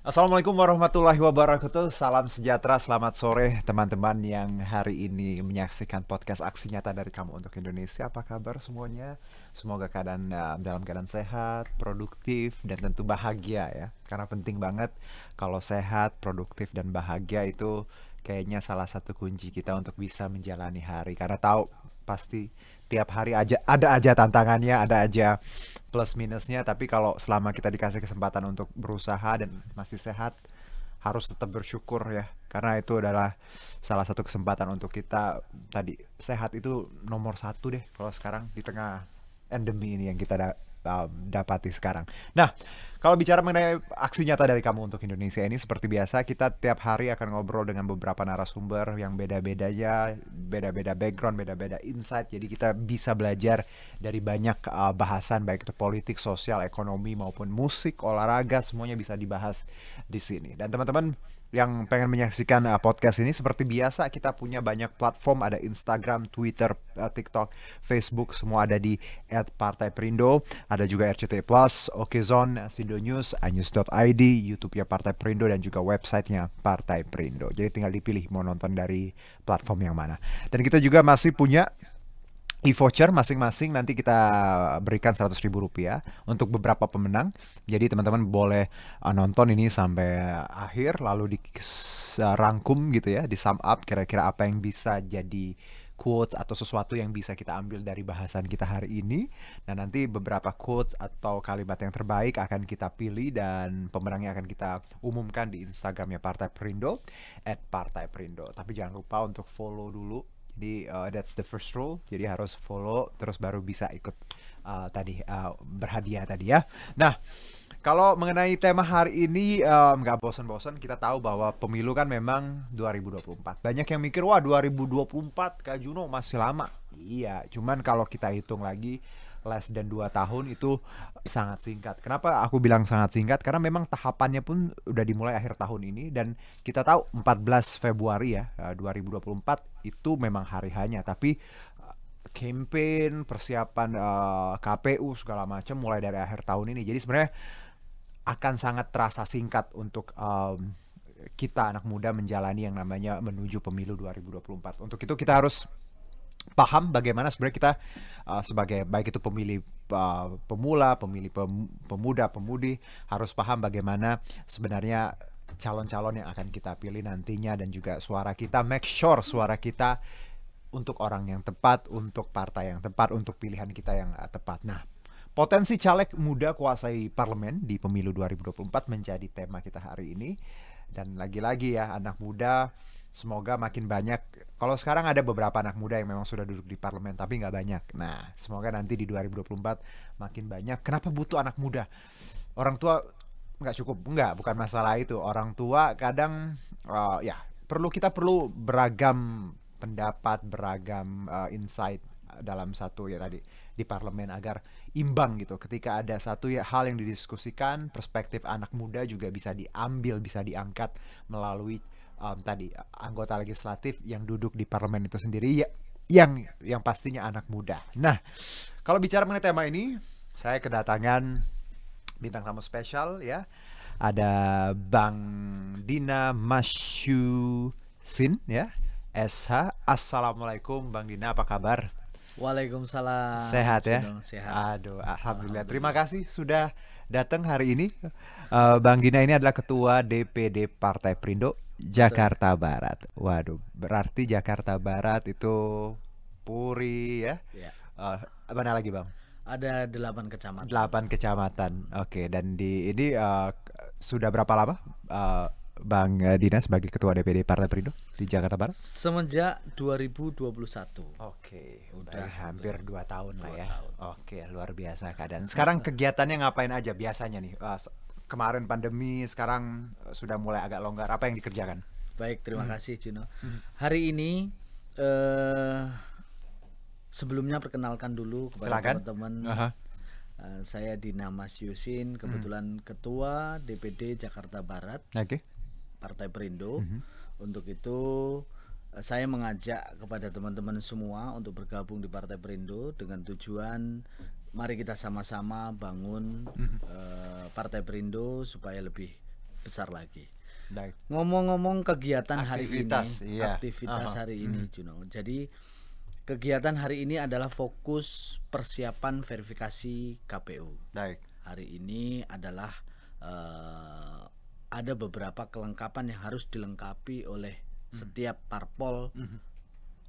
Assalamualaikum warahmatullahi wabarakatuh. Salam sejahtera, selamat sore teman-teman yang hari ini menyaksikan podcast Aksi Nyata dari Kamu untuk Indonesia. Apa kabar semuanya? Semoga dalam keadaan sehat, produktif, dan tentu bahagia ya. Karena penting banget kalau sehat, produktif, dan bahagia itu kayaknya salah satu kunci kita untuk bisa menjalani hari. Karena tahu pasti tiap hari ada aja tantangannya, ada aja plus minusnya, tapi kalau selama kita dikasih kesempatan untuk berusaha dan masih sehat, harus tetap bersyukur ya, karena itu adalah salah satu kesempatan untuk kita. Tadi sehat itu nomor satu deh kalau sekarang di tengah endemi ini yang kita dapati sekarang. Nah, kalau bicara mengenai aksi nyata dari Kamu untuk Indonesia ini, seperti biasa kita tiap hari akan ngobrol dengan beberapa narasumber yang beda-bedanya, beda-beda background, beda-beda insight. Jadi kita bisa belajar dari banyak bahasan, baik itu politik, sosial, ekonomi maupun musik, olahraga, semuanya bisa dibahas di sini. Dan teman-teman yang pengen menyaksikan podcast ini, seperti biasa kita punya banyak platform, ada Instagram, Twitter, TikTok, Facebook, semua ada di @partai_perindo. Ada juga RCTI Plus, Okezone, Sindo News, iNews.id, YouTube-nya Partai Perindo, dan juga websitenya Partai Perindo. Jadi tinggal dipilih mau nonton dari platform yang mana. Dan kita juga masih punya e-voucher masing-masing, nanti kita berikan Rp100.000 untuk beberapa pemenang. Jadi teman-teman boleh nonton ini sampai akhir, lalu dirangkum gitu ya, di sum up kira-kira apa yang bisa jadi quotes atau sesuatu yang bisa kita ambil dari bahasan kita hari ini. Nah, nanti beberapa quotes atau kalimat yang terbaik akan kita pilih dan pemenangnya akan kita umumkan di Instagramnya Partai Perindo, @partai_perindo. Tapi jangan lupa untuk follow dulu. Jadi that's the first rule. Jadi harus follow terus baru bisa ikut berhadiah tadi ya. Nah, kalau mengenai tema hari ini, nggak bosan-bosan, kita tahu bahwa pemilu kan memang 2024. Banyak yang mikir, wah 2024 Kak Juno masih lama. Iya, cuman kalau kita hitung lagi less than 2 tahun itu sangat singkat. Kenapa aku bilang sangat singkat? Karena memang tahapannya pun udah dimulai akhir tahun ini, dan kita tahu 14 Februari ya, 2024 itu memang hari hanya. Tapi campaign, persiapan KPU segala macam mulai dari akhir tahun ini. Jadi sebenarnya akan sangat terasa singkat untuk kita anak muda menjalani yang namanya menuju pemilu 2024. Untuk itu kita harus paham bagaimana sebenarnya kita sebagai baik itu pemilih pemula, pemilih pemuda, pemudi, harus paham bagaimana sebenarnya calon-calon yang akan kita pilih nantinya, dan juga suara kita, make sure suara kita untuk orang yang tepat, untuk partai yang tepat, untuk pilihan kita yang tepat. Nah, potensi caleg muda kuasai parlemen di pemilu 2024 menjadi tema kita hari ini. Dan lagi-lagi ya, anak muda semoga makin banyak. Kalau sekarang ada beberapa anak muda yang memang sudah duduk di parlemen, tapi nggak banyak. Nah, semoga nanti di 2024 makin banyak. Kenapa butuh anak muda? Orang tua nggak cukup? Nggak, bukan masalah itu. Orang tua kadang ya kita perlu beragam pendapat, beragam insight dalam satu ya tadi di parlemen agar imbang gitu. Ketika ada satu ya hal yang didiskusikan, perspektif anak muda juga bisa diambil, bisa diangkat melalui tadi anggota legislatif yang duduk di parlemen itu sendiri ya, yang pastinya anak muda. Nah, kalau bicara mengenai tema ini, saya kedatangan bintang tamu spesial ya. Ada Bang Dina Masyusin ya, SH. Assalamualaikum Bang Dina, apa kabar? Waalaikumsalam, Sehat ya? Juno. Sehat. Aduh, alhamdulillah. Terima Alhamdulillah. kasih sudah datang hari ini. Bang Dina ini adalah Ketua DPD Partai Perindo Betul. Jakarta Barat. Waduh, berarti Jakarta Barat itu Puri ya. Ya. Eh, Mana lagi Bang? Ada 8 kecamatan. 8 kecamatan. Oke, dan di ini sudah berapa lama Bang Dina sebagai Ketua DPD Partai Perindo di Jakarta Barat? Semenjak 2021. Oke, Udah baik, hampir 2 tahun lah dua ya. tahun. Oke, luar biasa keadaan. Sekarang kegiatannya ngapain aja biasanya nih? Kemarin pandemi, sekarang sudah mulai agak longgar. Apa yang dikerjakan? Baik, terima Hmm. kasih, Juno. Hmm. Hari ini eh sebelumnya perkenalkan dulu kepada Silakan. teman-teman. Aha. Saya Dina Masyusin, kebetulan Ketua DPD Jakarta Barat Oke. Partai Perindo. Mhm. Untuk itu saya mengajak kepada teman-teman semua untuk bergabung di Partai Perindo dengan tujuan mari kita sama-sama bangun Partai Perindo supaya lebih besar lagi. Baik. Ngomong-ngomong kegiatan Aktivitas, hari ini, iya. aktivitas Aha. hari ini, Juno. Jadi kegiatan hari ini adalah fokus persiapan verifikasi KPU. Baik. Hari ini adalah ada beberapa kelengkapan yang harus dilengkapi oleh setiap parpol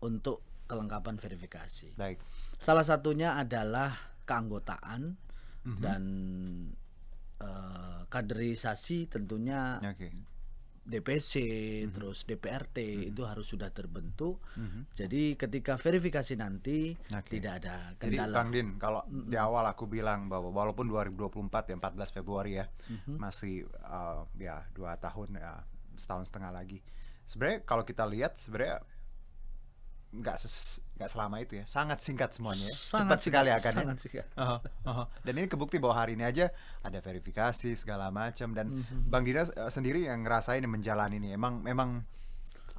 untuk kelengkapan verifikasi. Baik. Salah satunya adalah keanggotaan dan kaderisasi tentunya. Oke. DPC, terus DPRT itu harus sudah terbentuk. Jadi ketika verifikasi nanti Oke. tidak ada Jadi kendala. Bang Din, kalau di awal aku bilang bahwa walaupun 2024 ya 14 Februari ya masih ya 2 tahun ya, setahun setengah lagi. Sebenarnya kalau kita lihat sebenarnya nggak selama itu ya, sangat singkat semuanya ya, cepat sekali akan ya. sangat singkat. Dan ini kebukti bahwa hari ini aja ada verifikasi segala macam dan Bang Dina sendiri yang ngerasain menjalani ini memang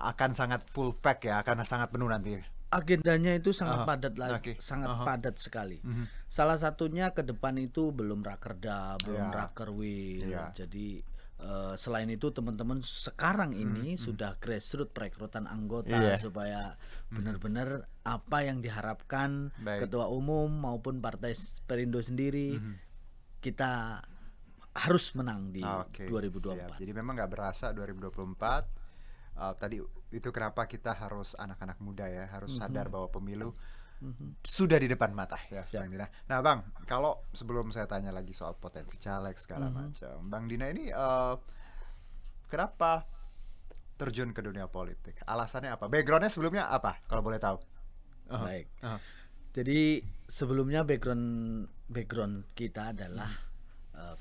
akan sangat full pack ya, akan sangat penuh nanti. Agendanya itu sangat padat Oke. sangat padat sekali. Salah satunya ke depan itu belum rakerda, belum Iya. rakerwil. Iya. Jadi selain itu teman-teman sekarang ini sudah grassroots perekrutan anggota Iya. supaya benar-benar apa yang diharapkan Baik. ketua umum maupun partai Perindo sendiri kita harus menang di Oke, 2024. siap. Jadi memang nggak berasa 2024. Tadi itu kenapa kita harus anak-anak muda ya, harus sadar bahwa pemilu sudah di depan mata ya, Bang Dina. Nah, Bang, kalau sebelum saya tanya lagi soal potensi caleg segala macam, Bang Dina ini kenapa terjun ke dunia politik? Alasannya apa? Backgroundnya sebelumnya apa? Kalau boleh tahu. Baik. Jadi sebelumnya background kita adalah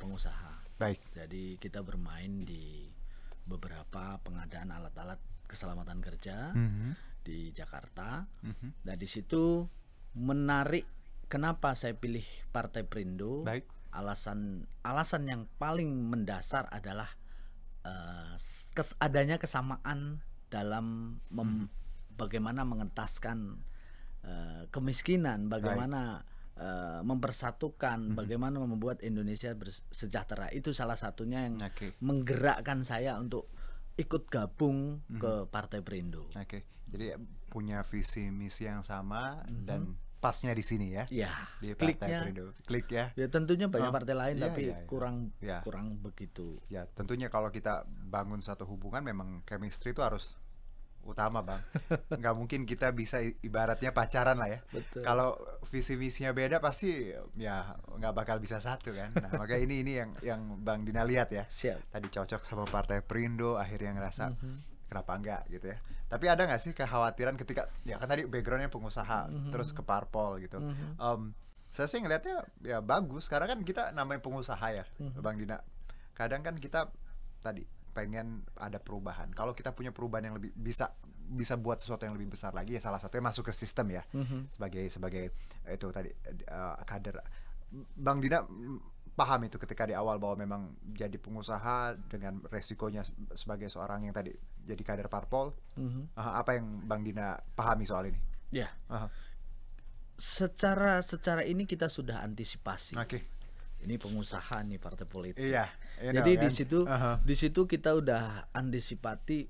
pengusaha. Baik. Jadi kita bermain di beberapa pengadaan alat-alat keselamatan kerja di Jakarta. Dan di situ menarik kenapa saya pilih Partai Perindo. Baik. Alasan yang paling mendasar adalah adanya kesamaan dalam bagaimana mengentaskan kemiskinan, bagaimana mempersatukan, bagaimana membuat Indonesia sejahtera. Itu salah satunya yang Oke. menggerakkan saya untuk ikut gabung ke Partai Perindo. Oke. Jadi punya visi misi yang sama dan pasnya di sini ya. Ya, Di Partai kliknya. Perindo. Klik ya. Ya tentunya banyak partai lain Iya, tapi iya, iya. kurang Iya. kurang begitu. Ya, tentunya kalau kita bangun satu hubungan memang chemistry itu harus utama, Bang. Nggak mungkin kita bisa ibaratnya pacaran lah ya. Betul. Kalau visi misinya beda pasti ya nggak bakal bisa satu kan. Nah, makanya ini yang Bang Dina lihat ya. Siap. Tadi cocok sama Partai Perindo, akhirnya ngerasa kenapa enggak gitu ya. Tapi ada nggak sih kekhawatiran ketika ya kan tadi backgroundnya pengusaha terus ke parpol gitu. Saya sih ngelihatnya ya bagus karena kan kita namanya pengusaha ya, Bang Dina. Kadang kan kita tadi pengen ada perubahan. Kalau kita punya perubahan yang lebih bisa buat sesuatu yang lebih besar lagi ya salah satunya masuk ke sistem ya. Sebagai itu tadi kader. Bang Dina paham itu ketika di awal bahwa memang jadi pengusaha dengan resikonya sebagai seorang yang tadi jadi kader parpol. Apa yang Bang Dina pahami soal ini? Ya. Aha. Secara ini kita sudah antisipasi. Oke. Ini pengusaha nih partai politik. Iya. Jadi kan? di situ kita udah antisipasi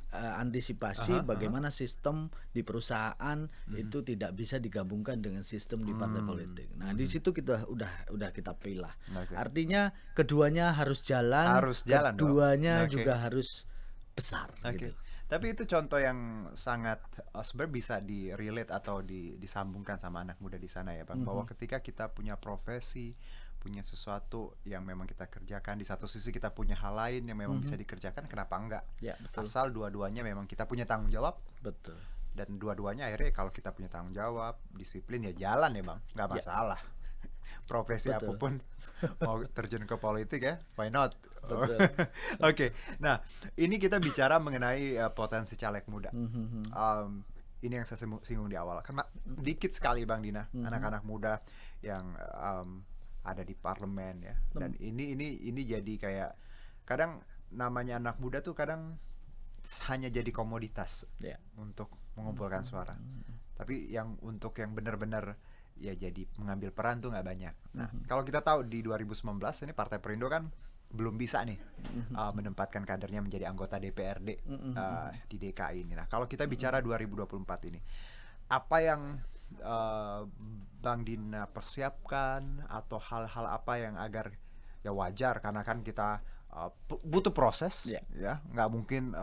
bagaimana sistem di perusahaan itu tidak bisa digabungkan dengan sistem di partai politik. Nah, di situ kita udah kita pilah. Oke. Artinya keduanya harus jalan, dong. keduanya Oke. juga harus besar Oke. gitu. Tapi itu contoh yang sangat sebenarnya bisa di-relate atau disambungkan sama anak muda di sana ya, Bang. Bahwa ketika kita punya profesi, punya sesuatu yang memang kita kerjakan, di satu sisi kita punya hal lain yang memang bisa dikerjakan, kenapa enggak? Ya, betul. Asal dua-duanya memang kita punya tanggung jawab Betul. dan dua-duanya akhirnya kalau kita punya tanggung jawab, disiplin ya jalan ya, Bang. Nggak masalah. Profesi Betul. apapun mau terjun ke politik ya, why not? Betul. Oke, nah ini kita bicara mengenai potensi caleg muda. Ini yang saya singgung di awal. Kan dikit sekali Bang Dina, anak-anak muda yang ada di parlemen ya. Dan ini jadi kayak kadang namanya anak muda tuh kadang hanya jadi komoditas Ya. untuk mengumpulkan suara. Tapi yang untuk yang benar-benar ya jadi mengambil peran tuh nggak banyak. Nah, kalau kita tahu di 2019 ini Partai Perindo kan belum bisa nih menempatkan kadernya menjadi anggota DPRD di DKI ini. Nah, kalau kita bicara 2024 ini, apa yang Bang Dina persiapkan atau hal-hal apa yang agar ya wajar karena kan kita butuh proses ya, nggak mungkin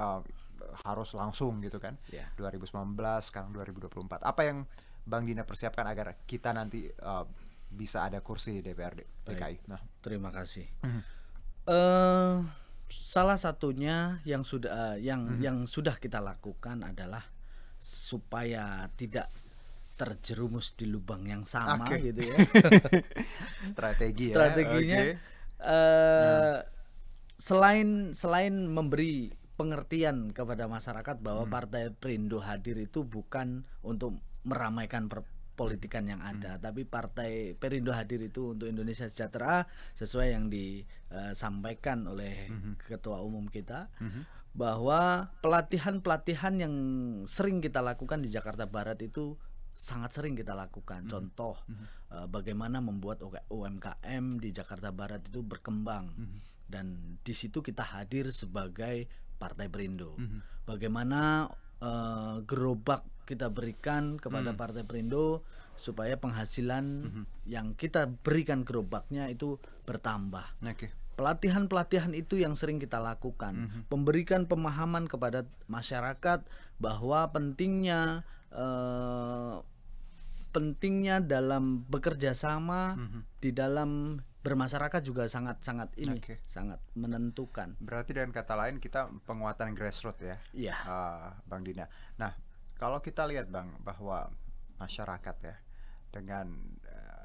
harus langsung gitu kan. 2019 sekarang 2024. Apa yang Bang Dina persiapkan agar kita nanti bisa ada kursi di DPRD DKI? Nah, terima kasih. Salah satunya yang sudah kita lakukan adalah supaya tidak terjerumus di lubang yang sama gitu ya. Strateginya selain memberi pengertian kepada masyarakat bahwa Partai Perindo hadir itu bukan untuk meramaikan perpolitikan yang ada, tapi Partai Perindo hadir itu untuk Indonesia sejahtera sesuai yang disampaikan oleh Ketua Umum kita, bahwa pelatihan-pelatihan yang sering kita lakukan di Jakarta Barat itu sangat sering kita lakukan. Contoh bagaimana membuat UMKM di Jakarta Barat itu berkembang, dan di situ kita hadir sebagai Partai Perindo. Bagaimana gerobak kita berikan kepada Partai Perindo supaya penghasilan yang kita berikan gerobaknya itu bertambah. Pelatihan-pelatihan itu yang sering kita lakukan, memberikan pemahaman kepada masyarakat bahwa pentingnya dalam bekerja sama di dalam bermasyarakat juga sangat menentukan. Berarti dengan kata lain kita penguatan grassroots ya, Bang Dina. Nah, kalau kita lihat Bang bahwa masyarakat ya dengan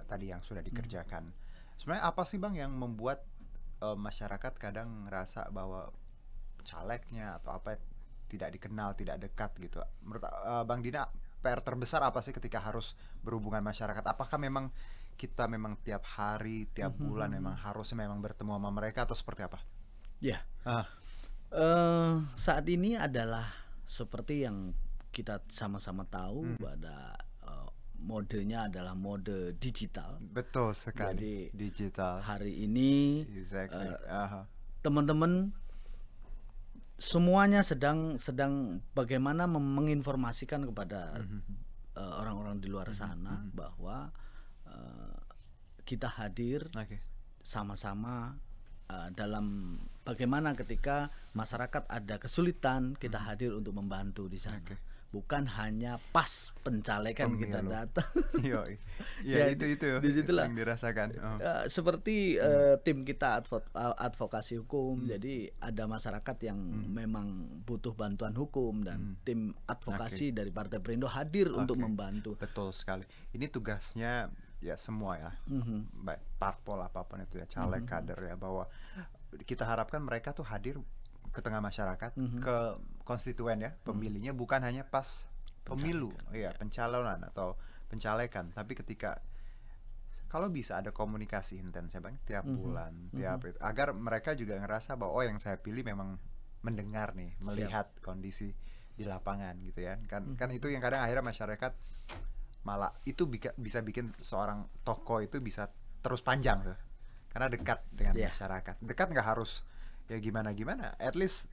tadi yang sudah dikerjakan, sebenarnya apa sih Bang yang membuat masyarakat kadang ngerasa bahwa calegnya atau apa tidak dikenal, tidak dekat gitu? Menurut Bang Dina, PR terbesar apa sih ketika harus berhubungan masyarakat? Apakah memang kita tiap hari, tiap bulan memang harusnya bertemu sama mereka atau seperti apa? Ya, saat ini adalah seperti yang kita sama-sama tahu, pada modenya adalah mode digital. Betul sekali. Jadi, digital. Hari ini teman-teman semuanya sedang bagaimana menginformasikan kepada orang-orang di luar sana bahwa kita hadir sama-sama dalam bagaimana ketika masyarakat ada kesulitan, kita hadir untuk membantu di sana. Bukan hanya pas pencalekan kita datang. Ya, itu disitulah yang dirasakan. Seperti tim kita advokasi hukum, jadi ada masyarakat yang memang butuh bantuan hukum, dan tim advokasi dari Partai Perindo hadir untuk membantu. Betul sekali. Ini tugasnya ya semua ya, baik parpol apapun itu ya, caleg, kader ya, bahwa kita harapkan mereka tuh hadir ke tengah masyarakat, ke konstituen ya, pemilihnya, bukan hanya pas pemilu, pencalonan atau pencalekan, tapi ketika kalau bisa ada komunikasi intens ya Bang, tiap bulan, agar mereka juga ngerasa bahwa yang saya pilih memang mendengar nih, melihat kondisi di lapangan gitu ya. Kan itu yang kadang akhirnya masyarakat malah itu bisa bikin seorang tokoh itu bisa terus panjang tuh, karena dekat dengan masyarakat. Dekat nggak harus ya gimana, at least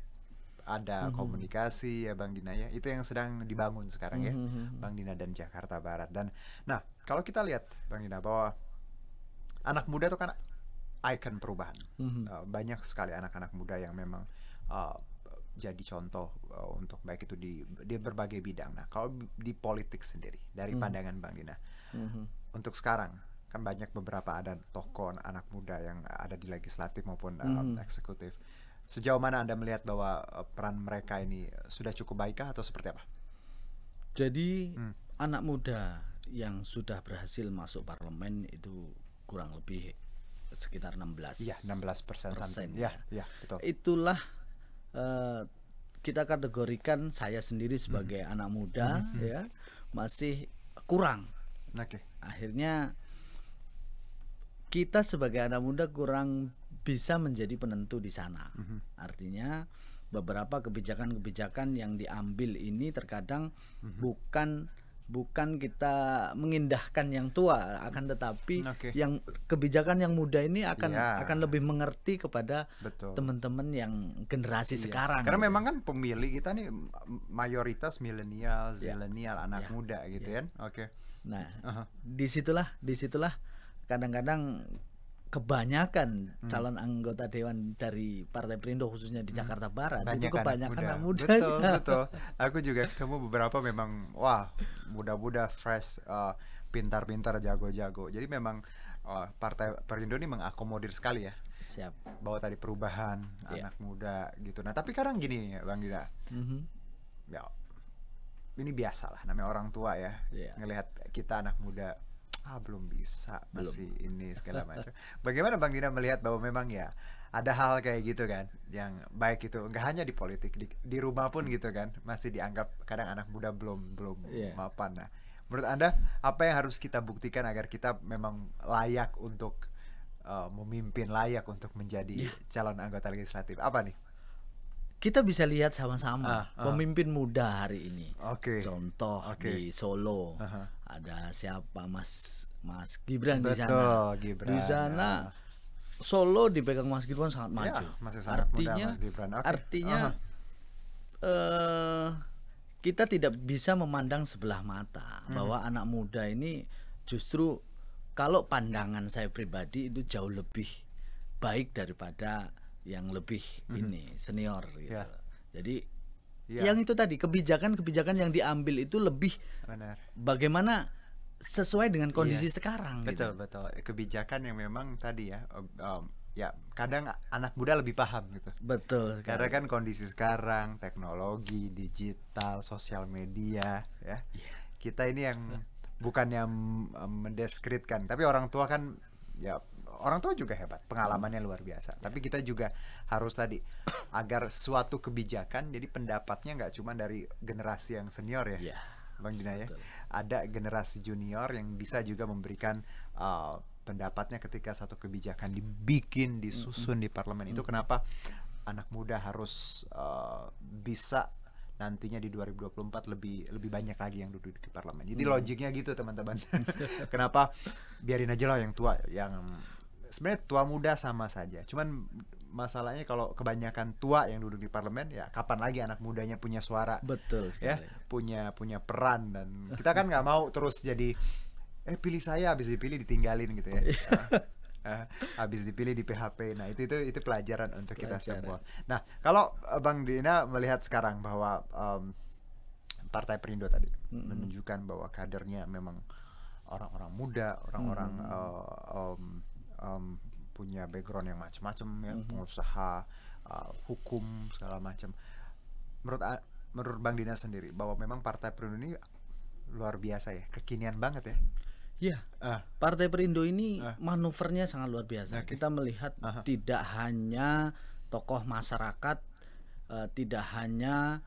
ada komunikasi ya Bang Dina ya. Itu yang sedang dibangun sekarang ya, Bang Dina dan Jakarta Barat. Dan nah, kalau kita lihat Bang Dina bahwa anak muda itu kan ikon perubahan. Banyak sekali anak-anak muda yang memang jadi contoh untuk baik itu di berbagai bidang. Nah, kalau di politik sendiri dari pandangan Bang Dina, untuk sekarang kan banyak beberapa ada tokoh anak muda yang ada di legislatif maupun eksekutif. Sejauh mana Anda melihat bahwa peran mereka ini sudah cukup baikkah atau seperti apa? Jadi anak muda yang sudah berhasil masuk parlemen itu kurang lebih sekitar 16%. Iya, 16%. Ya, betul. Itulah kita kategorikan saya sendiri sebagai anak muda ya, masih kurang. Akhirnya kita sebagai anak muda kurang bisa menjadi penentu di sana. Artinya beberapa kebijakan-kebijakan yang diambil ini terkadang bukan bukan kita mengindahkan yang tua, akan tetapi Oke. yang kebijakan yang muda ini Iya. akan lebih mengerti kepada Betul. teman-teman yang generasi Iya. sekarang. Karena gitu. memang kan pemilih kita nih mayoritas milenial, Ya. zilenial, anak Ya. muda gitu kan. Oke. Nah, Aha. disitulah kadang-kadang kebanyakan calon anggota dewan dari Partai Perindo khususnya di Jakarta Barat itu kebanyakan anak muda. Betul, betul. Aku juga ketemu beberapa memang wah, muda-muda fresh, pintar-pintar, jago-jago. Jadi memang Partai Perindo ini mengakomodir sekali ya. Siap. Bahwa tadi perubahan Iya. anak muda gitu. Nah, tapi kadang gini Bang Dina. Mhm. Ya, ini biasa lah namanya orang tua ya. Iya. Ngelihat kita anak muda belum bisa, masih ini segala macam. Bagaimana Bang Dina melihat bahwa memang ya ada hal kayak gitu kan, yang baik itu nggak hanya di politik, di rumah pun gitu kan, masih dianggap kadang anak muda belum Iya. mapan. Nah, menurut Anda apa yang harus kita buktikan agar kita memang layak untuk memimpin, layak untuk menjadi calon anggota legislatif? Apa nih? Kita bisa lihat sama-sama pemimpin muda hari ini. Oke. Contoh Oke. di Solo Aha. ada siapa Mas Gibran di Betul, sana. Gibran. Di sana Solo dipegang Mas Gibran sangat maju. Masih sangat muda artinya Mas Gibran. Oke. artinya kita tidak bisa memandang sebelah mata bahwa anak muda ini justru kalau pandangan saya pribadi itu jauh lebih baik daripada yang lebih ini senior gitu. Ya. Jadi Ya. yang itu tadi kebijakan-kebijakan yang diambil itu lebih Benar. bagaimana sesuai dengan kondisi sekarang Betul, gitu. betul. Kebijakan yang memang tadi ya, ya kadang anak muda lebih paham gitu. Betul. Karena kan kondisi sekarang, teknologi, digital, sosial media, ya. Kita ini yang bukan yang mendeskripsikan, tapi orang tua kan, ya orang tua juga hebat, pengalamannya luar biasa. Tapi kita juga harus tadi agar suatu kebijakan, jadi pendapatnya nggak cuma dari generasi yang senior ya. Ya. Bang Dina ya, ada generasi junior yang bisa juga memberikan pendapatnya ketika satu kebijakan dibikin, disusun di parlemen. Itu kenapa anak muda harus bisa nantinya di 2024 lebih banyak lagi yang duduk di parlemen. Jadi logiknya gitu teman-teman. Kenapa biarin aja lah yang tua, yang sebenarnya tua muda sama saja. Cuman masalahnya kalau kebanyakan tua yang duduk di parlemen, ya kapan lagi anak mudanya punya suara, Betul ya sekali. punya peran. Dan kita kan nggak mau terus jadi pilih saya, habis dipilih ditinggalin gitu ya. Habis dipilih di PHP. Nah itu pelajaran untuk kita semua. Nah kalau Bang Dina melihat sekarang bahwa Partai Perindo tadi menunjukkan bahwa kadernya memang orang-orang muda, orang-orang punya background yang macam-macam ya, pengusaha, hukum segala macam. Menurut Bang Dina sendiri bahwa memang Partai Perindo ini luar biasa ya, kekinian banget ya. Ya, Partai Perindo ini manuvernya sangat luar biasa. Oke. Kita melihat tidak hanya tokoh masyarakat, tidak hanya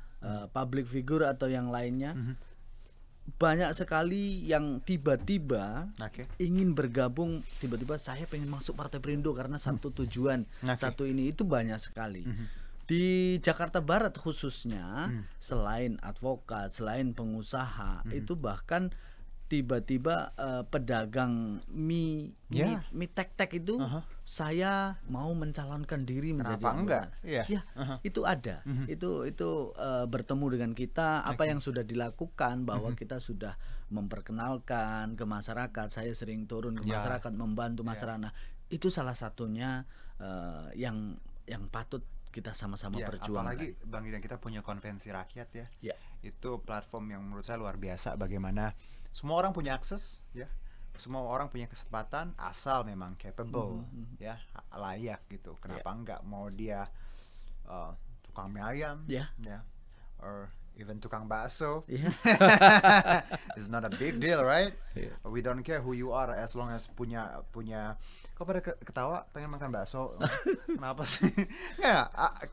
public figure atau yang lainnya. Banyak sekali yang tiba-tiba ingin bergabung, tiba-tiba saya pengen masuk Partai Perindo karena satu tujuan, satu ini, itu banyak sekali. Di Jakarta Barat khususnya, selain advokat, selain pengusaha, itu bahkan tiba-tiba pedagang mie tek-tek itu saya mau mencalonkan diri menjadi Kenapa enggak? Ya, itu ada. Itu bertemu dengan kita, apa yang sudah dilakukan, bahwa kita sudah memperkenalkan ke masyarakat. Saya sering turun ke masyarakat, membantu masyarakat. Nah, itu salah satunya yang patut kita sama-sama perjuangkan. Apalagi Bang Dina, kita punya konvensi rakyat ya. Ya. Itu platform yang menurut saya luar biasa, bagaimana semua orang punya akses ya. Semua orang punya kesempatan asal memang capable ya, layak gitu. Kenapa enggak, mau dia tukang mie ayam ya, or even tukang bakso. It's not a big deal, right? We don't care who you are as long as punya kok pada ketawa pengen makan bakso. Kenapa sih? Ya,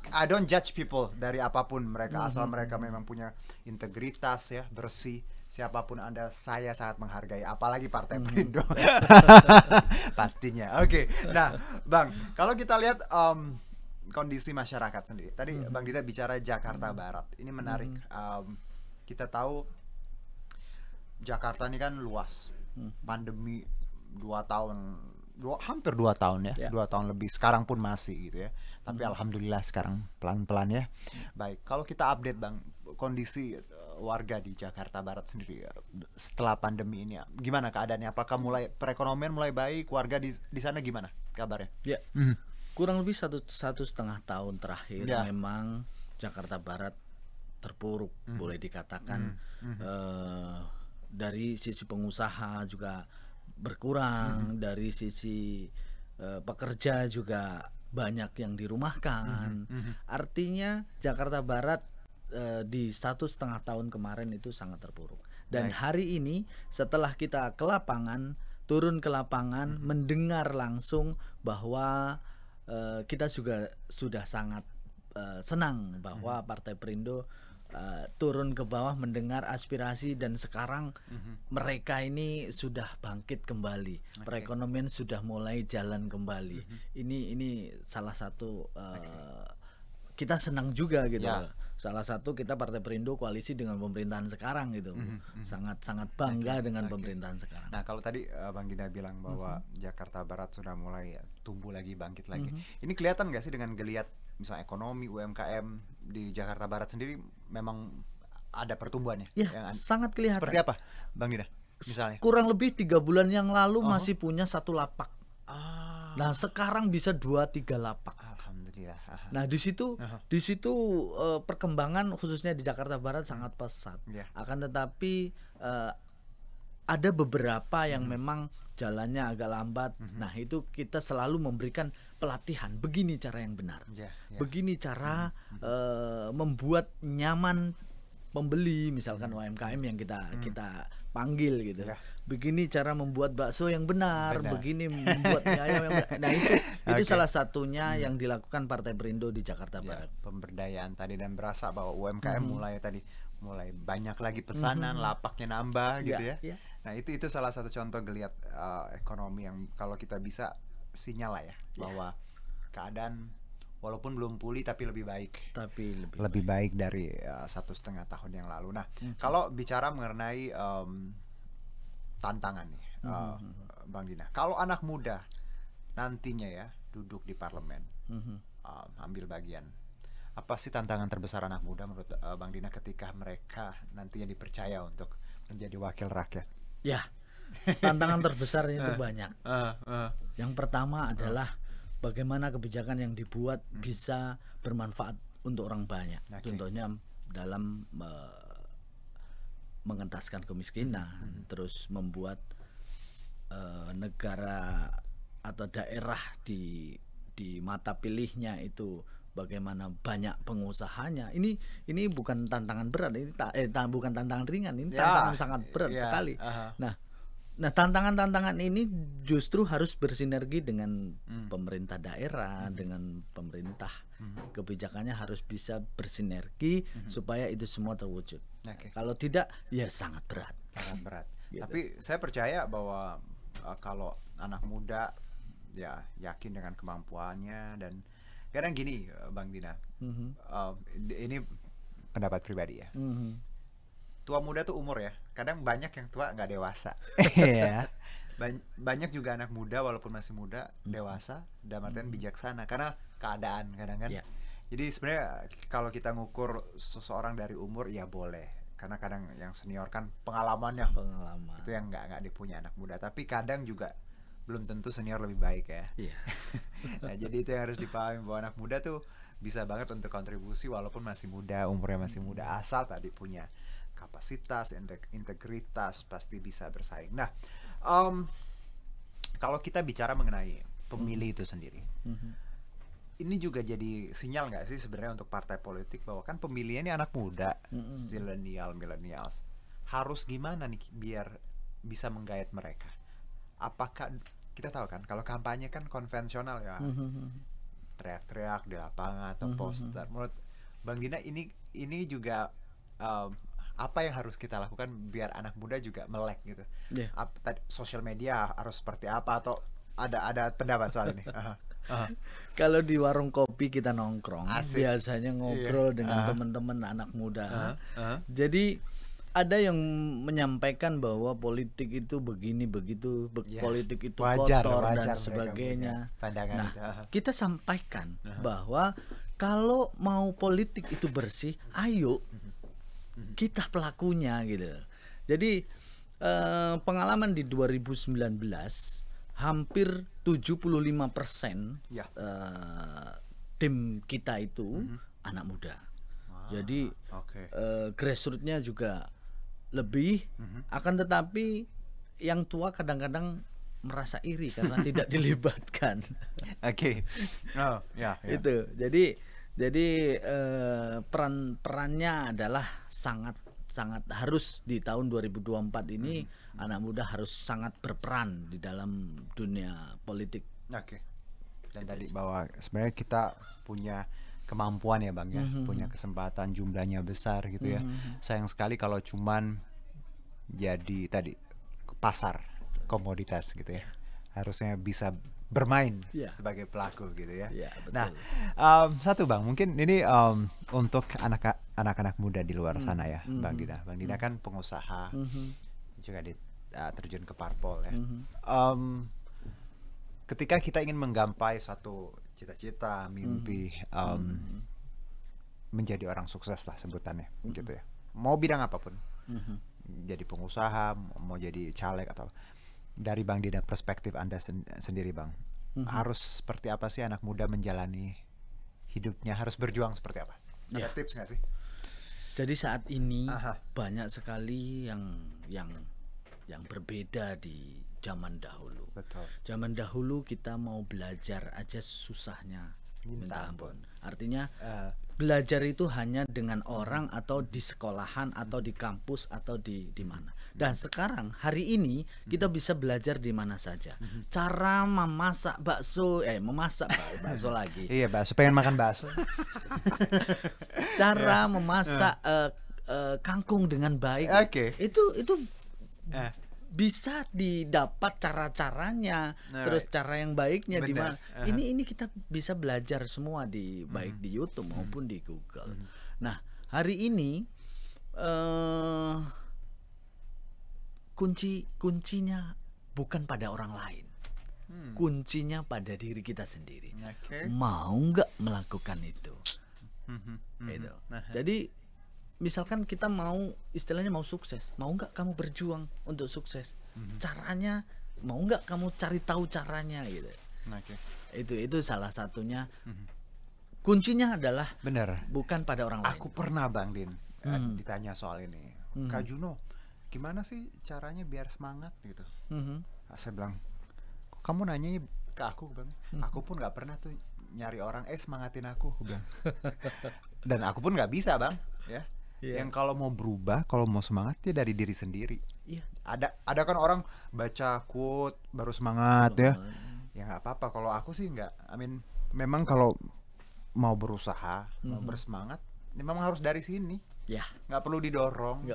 I don't judge people dari apapun mereka, asal mereka memang punya integritas ya, bersih. Siapapun Anda, saya sangat menghargai, apalagi Partai Perindo. Pastinya. Oke. Nah, Bang, kalau kita lihat kondisi masyarakat sendiri. Tadi Bang Dina bicara Jakarta Barat. Ini menarik. Kita tahu Jakarta ini kan luas, pandemi 2 tahun, hampir 2 tahun ya, 2 tahun lebih. Sekarang pun masih gitu ya. Tapi alhamdulillah sekarang pelan-pelan ya. Baik, kalau kita update Bang kondisi warga di Jakarta Barat sendiri setelah pandemi ini, gimana keadaannya? Apakah mulai perekonomian mulai baik? Warga di sana gimana kabarnya? Ya, kurang lebih satu setengah tahun terakhir memang Jakarta Barat terpuruk, boleh dikatakan. Dari sisi pengusaha juga berkurang, dari sisi pekerja juga banyak yang dirumahkan. Artinya Jakarta Barat di 1,5 tahun kemarin itu sangat terpuruk. Dan hari ini setelah kita turun ke lapangan, mendengar langsung bahwa kita juga sudah sangat senang bahwa Partai Perindo turun ke bawah mendengar aspirasi, dan sekarang mereka ini sudah bangkit kembali. Perekonomian sudah mulai jalan kembali. Ini salah satu kita senang juga gitu. Salah satu kita Partai Perindo koalisi dengan pemerintahan sekarang gitu. Sangat bangga dengan pemerintahan sekarang. Nah, kalau tadi Bang Dina bilang bahwa Jakarta Barat sudah mulai tumbuh lagi, bangkit lagi. Ini kelihatan nggak sih dengan geliat misalnya ekonomi UMKM di Jakarta Barat sendiri memang ada pertumbuhannya? Ya, sangat kelihatan. Seperti apa Bang Dina misalnya? Kurang lebih 3 bulan yang lalu masih punya 1 lapak. Nah, sekarang bisa 2-3 lapak. Alhamdulillah. Nah, di situ perkembangan khususnya di Jakarta Barat sangat pesat. Akan tetapi ada beberapa yang memang jalannya agak lambat. Nah, itu kita selalu memberikan pelatihan. Begini cara yang benar. Begini cara membuat nyaman pembeli, misalkan UMKM yang kita panggil gitu. Begini cara membuat bakso yang benar. Begini membuat mie ayam yang benar. Nah, itu salah satunya yang dilakukan Partai Perindo di Jakarta Barat. Pemberdayaan tadi, dan berasa bahwa UMKM mulai banyak lagi pesanan, lapaknya nambah gitu ya. Nah, itu salah satu contoh geliat ekonomi yang kalau kita bisa sinyal lah ya bahwa keadaan walaupun belum pulih tapi lebih baik. Lebih baik dari 1,5 tahun yang lalu. Nah, kalau bicara mengenai tantangan nih, Bang Dina, kalau anak muda nantinya ya duduk di parlemen, ambil bagian, apa sih tantangan terbesar anak muda menurut Bang Dina ketika mereka nantinya dipercaya untuk menjadi wakil rakyat? Ya, tantangan terbesar itu banyak. Yang pertama adalah bagaimana kebijakan yang dibuat bisa bermanfaat untuk orang banyak. Contohnya dalam mengentaskan kemiskinan, terus membuat negara atau daerah di mata pilihnya itu bagaimana banyak pengusahanya. Ini bukan tantangan berat, ini bukan tantangan ringan, ini tantangan sangat berat sekali. Nah, tantangan-tantangan ini justru harus bersinergi dengan pemerintah daerah, dengan pemerintah. Kebijakannya harus bisa bersinergi supaya itu semua terwujud. Kalau tidak, ya sangat berat. Gitu. Tapi saya percaya bahwa kalau anak muda ya yakin dengan kemampuannya, dan kadang gini Bang Dina, ini pendapat pribadi ya. Tua muda tuh umur ya, kadang banyak yang tua nggak dewasa. Banyak juga anak muda walaupun masih muda dewasa, dalam artian bijaksana karena keadaan kadang kan. Jadi sebenarnya kalau kita ngukur seseorang dari umur ya boleh, karena kadang yang senior kan pengalaman itu yang nggak dipunya anak muda. Tapi kadang juga belum tentu senior lebih baik ya. Nah, jadi itu yang harus dipahami bahwa anak muda tuh bisa banget untuk kontribusi walaupun masih muda, umurnya masih muda, asal tadi punya kapasitas, integritas, pasti bisa bersaing. Nah, kalau kita bicara mengenai pemilih itu sendiri, ini juga jadi sinyal nggak sih sebenarnya untuk partai politik bahwa kan pemilihnya ini anak muda, millennials, harus gimana nih biar bisa menggait mereka? Apakah kita tahu kan kalau kampanye kan konvensional ya, teriak-teriak di lapangan atau poster. Menurut Bang Dina ini juga apa yang harus kita lakukan biar anak muda juga melek gitu? Sosial media harus seperti apa, atau ada pendapat soal ini? Kalau di warung kopi kita nongkrong, biasanya ngobrol dengan teman-teman anak muda. Jadi ada yang menyampaikan bahwa politik itu begini begitu, politik itu wajar kotor dan mereka sebagainya. punya pandangan Nah, itu. kita sampaikan bahwa kalau mau politik itu bersih, ayo kita pelakunya gitu. Jadi pengalaman di 2019 hampir 75% Ya. tim kita itu anak muda. Jadi Oke. grassroots-nya juga lebih, akan tetapi yang tua kadang-kadang merasa iri karena tidak dilibatkan. Oke. Oh, ya. Itu. Jadi perannya adalah sangat harus di tahun 2024 ini anak muda harus sangat berperan di dalam dunia politik. Oke. Dan tadi bahwa sebenarnya kita punya kemampuan ya Bang ya, punya kesempatan, jumlahnya besar gitu ya. Sayang sekali kalau cuman jadi tadi pasar komoditas gitu ya. Harusnya bisa bermain sebagai pelaku gitu ya. Betul. Nah, satu Bang, mungkin ini untuk anak-anak muda di luar sana ya, Bang Dina. Bang Dina kan pengusaha, juga terjun ke parpol ya. Ketika kita ingin menggapai suatu cita-cita, mimpi, menjadi orang sukses lah sebutannya, gitu ya. Mau bidang apapun, jadi pengusaha, mau jadi caleg atau dari Bang Dina perspektif Anda sendiri Bang, harus seperti apa sih anak muda menjalani hidupnya, harus berjuang seperti apa? Ada tips nggak sih? Jadi saat ini banyak sekali yang berbeda di zaman dahulu. Betul. Zaman dahulu kita mau belajar aja susahnya minta ampun. Artinya belajar itu hanya dengan orang atau di sekolahan atau di kampus atau di mana. Dan sekarang hari ini kita bisa belajar di mana saja. Cara memasak bakso, memasak bakso lagi. Iya, bakso, pengen makan bakso. Cara memasak kangkung dengan baik. Itu bisa didapat cara-caranya, terus cara yang baiknya di mana. Ini kita bisa belajar semua baik di YouTube maupun di Google. Nah, hari ini kuncinya bukan pada orang lain. Kuncinya pada diri kita sendiri. Mau nggak melakukan itu? Itu. Jadi misalkan kita istilahnya mau sukses, mau nggak kamu berjuang untuk sukses? Caranya, mau nggak kamu cari tahu caranya gitu? Itu salah satunya. Kuncinya adalah bukan pada orang lain. Aku pernah Bang Din ditanya soal ini, Kak Juno, gimana sih caranya biar semangat gitu? Saya bilang, kok kamu nanya ke aku Bang? Aku pun nggak pernah tuh nyari orang semangatin aku Bang. Dan aku pun nggak bisa Bang ya. Yang kalau mau berubah, kalau mau semangat ya dari diri sendiri. Ada kan orang baca quote baru semangat ya. Ya nggak apa-apa. Kalau aku sih nggak. Memang kalau mau berusaha, mau bersemangat, memang harus dari sini. Nggak perlu didorong.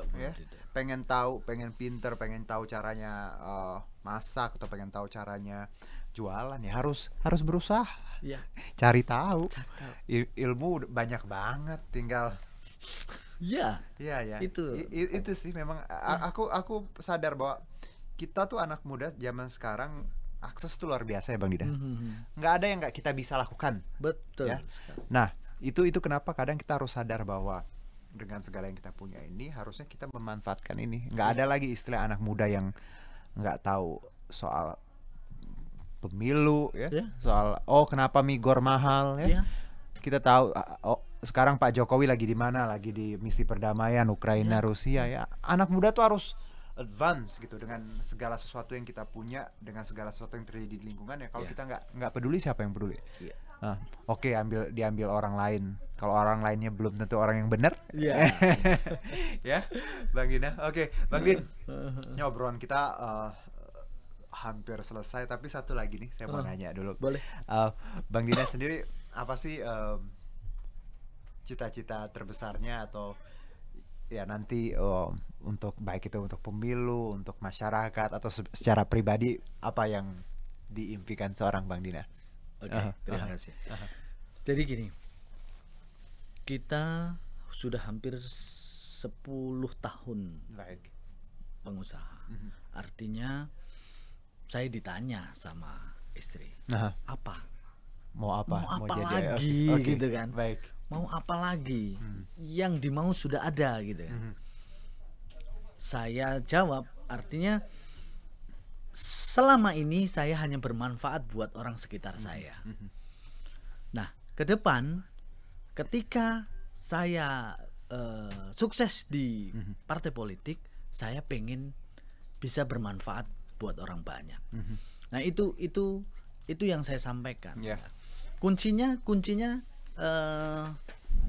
Pengen tahu, pengen pinter, pengen tahu caranya masak atau pengen tahu caranya jualan ya harus berusaha. Cari tahu. Ilmu banyak banget, tinggal. Itu sih memang aku sadar bahwa kita tuh anak muda zaman sekarang akses tuh luar biasa ya Bang Dida. Nggak ada yang nggak kita bisa lakukan. Betul. Ya? Nah itu kenapa kadang kita harus sadar bahwa dengan segala yang kita punya ini harusnya kita memanfaatkan ini. Nggak ada lagi istilah anak muda yang nggak tahu soal pemilu ya, soal kenapa migor mahal ya. Kita tahu sekarang Pak Jokowi lagi di mana, lagi di misi perdamaian Ukraina Rusia ya. Anak muda tuh harus advance gitu dengan segala sesuatu yang kita punya, dengan segala sesuatu yang terjadi di lingkungan ya. Kalau kita nggak peduli, siapa yang peduli? Diambil orang lain. Kalau orang lainnya belum tentu orang yang benar. Ya, Bang Dina. Bang Din. Obrolan kita hampir selesai, tapi satu lagi nih saya mau nanya dulu. Boleh. Bang Dina sendiri apa sih cita-cita terbesarnya atau ya nanti untuk baik itu untuk pemilu, untuk masyarakat atau secara pribadi apa yang diimpikan seorang Bang Dina? Terima kasih. Jadi gini, kita sudah hampir 10 tahun Baik. pengusaha. Artinya saya ditanya sama istri, Nah, apa? mau apa? Mau apa jadi lagi oke. gitu kan? Baik. Mau apa lagi? Yang dimau sudah ada gitu kan. Saya jawab, artinya selama ini saya hanya bermanfaat buat orang sekitar saya. Nah, ke depan ketika saya sukses di partai politik, saya pengen bisa bermanfaat buat orang banyak. Nah, itu yang saya sampaikan. Ya. Kuncinya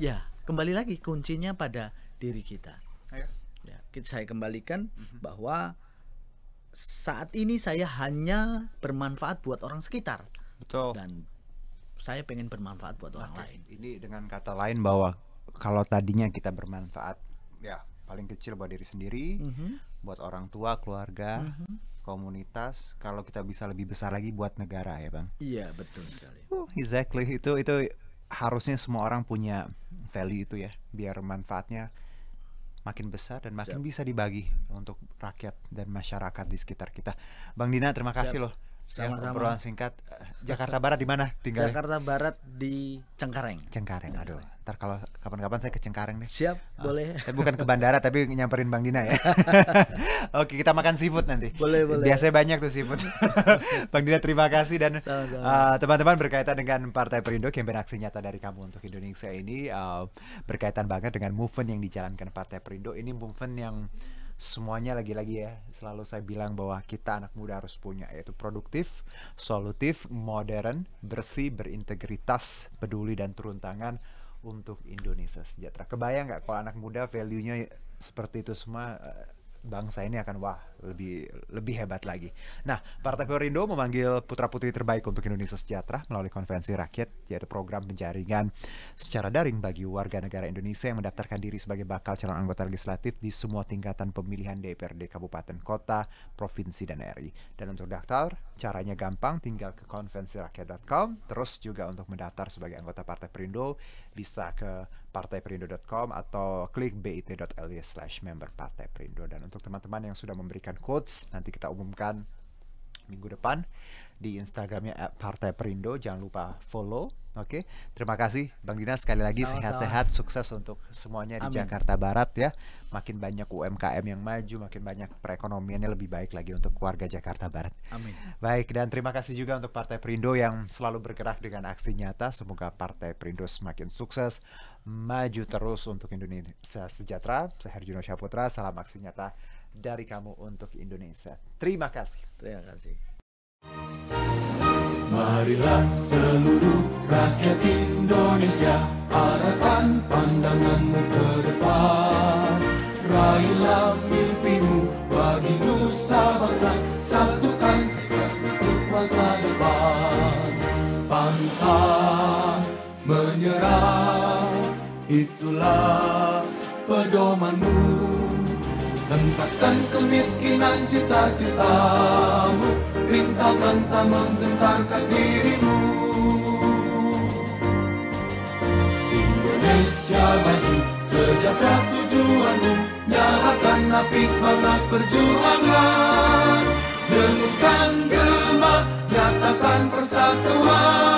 ya kembali lagi, kuncinya pada diri kita. Ayo. Ya, saya kembalikan bahwa saat ini saya hanya bermanfaat buat orang sekitar Betul. dan saya pengen bermanfaat buat orang lain. Ini dengan kata lain bahwa kalau tadinya kita bermanfaat ya paling kecil buat diri sendiri, buat orang tua, keluarga, komunitas, kalau kita bisa lebih besar lagi buat negara ya Bang. Iya, betul sekali. Exactly, itu harusnya semua orang punya value itu ya, biar manfaatnya makin besar dan makin bisa dibagi untuk rakyat dan masyarakat di sekitar kita. Bang Dina, terima kasih loh. Sama-sama. Obrolan singkat. Jakarta Barat di mana tinggal? Jakarta Barat di Cengkareng. Cengkareng. Aduh, ntar kalau kapan-kapan saya ke Cengkareng deh. Siap, boleh. Saya bukan ke bandara tapi nyamperin Bang Dina ya. Oke, kita makan seafood nanti. Boleh. Biasanya banyak tuh seafood. Bang Dina, terima kasih. Dan teman-teman, berkaitan dengan Partai Perindo, campaign aksi nyata dari kamu untuk Indonesia ini berkaitan banget dengan movement yang dijalankan Partai Perindo. Ini movement yang semuanya lagi-lagi ya, selalu saya bilang bahwa kita anak muda harus punya, yaitu produktif, solutif, modern, bersih, berintegritas, peduli, dan turun tangan untuk Indonesia sejahtera. Kebayang nggak kalau anak muda value-nya seperti itu semua, bangsa ini akan lebih hebat lagi. Nah, Partai Perindo memanggil putra-putri terbaik untuk Indonesia sejahtera melalui konvensi rakyat, yaitu program penjaringan secara daring bagi warga negara Indonesia yang mendaftarkan diri sebagai bakal calon anggota legislatif di semua tingkatan pemilihan DPRD kabupaten, kota, provinsi, dan RI. Dan untuk daftar, caranya gampang, tinggal ke konvensirakyat.com. Terus juga untuk mendaftar sebagai anggota Partai Perindo bisa ke partaiperindo.com atau klik bit.ly/member Partai Perindo. Dan untuk teman-teman yang sudah memberikan quotes, nanti kita umumkan minggu depan di Instagramnya @partaiperindo. Jangan lupa follow. Oke, terima kasih Bang Dina sekali lagi. Sama-sama. Sehat-sehat, sukses untuk semuanya di Amin. Jakarta Barat ya. Makin banyak UMKM yang maju, makin banyak perekonomiannya lebih baik lagi untuk warga Jakarta Barat. Amin. Baik, dan terima kasih juga untuk Partai Perindo yang selalu bergerak dengan aksi nyata. Semoga Partai Perindo semakin sukses, maju terus untuk Indonesia sejahtera. Saya Herjuno Syaputra, salam aksi nyata dari kamu untuk Indonesia. Terima kasih. Terima kasih. Marilah seluruh rakyat Indonesia, arahkan pandanganmu ke depan. Raihlah mimpimu bagi nusa bangsa, satukan tekad untuk masa depan. Pantang menyerah, itulah pedomanmu. Hentaskan kemiskinan cita-citamu, rintangan tak menggentarkan dirimu. Indonesia maju, sejahtera tujuanmu, nyalakan api semangat perjuangan. Dengunkan gema, nyatakan persatuan.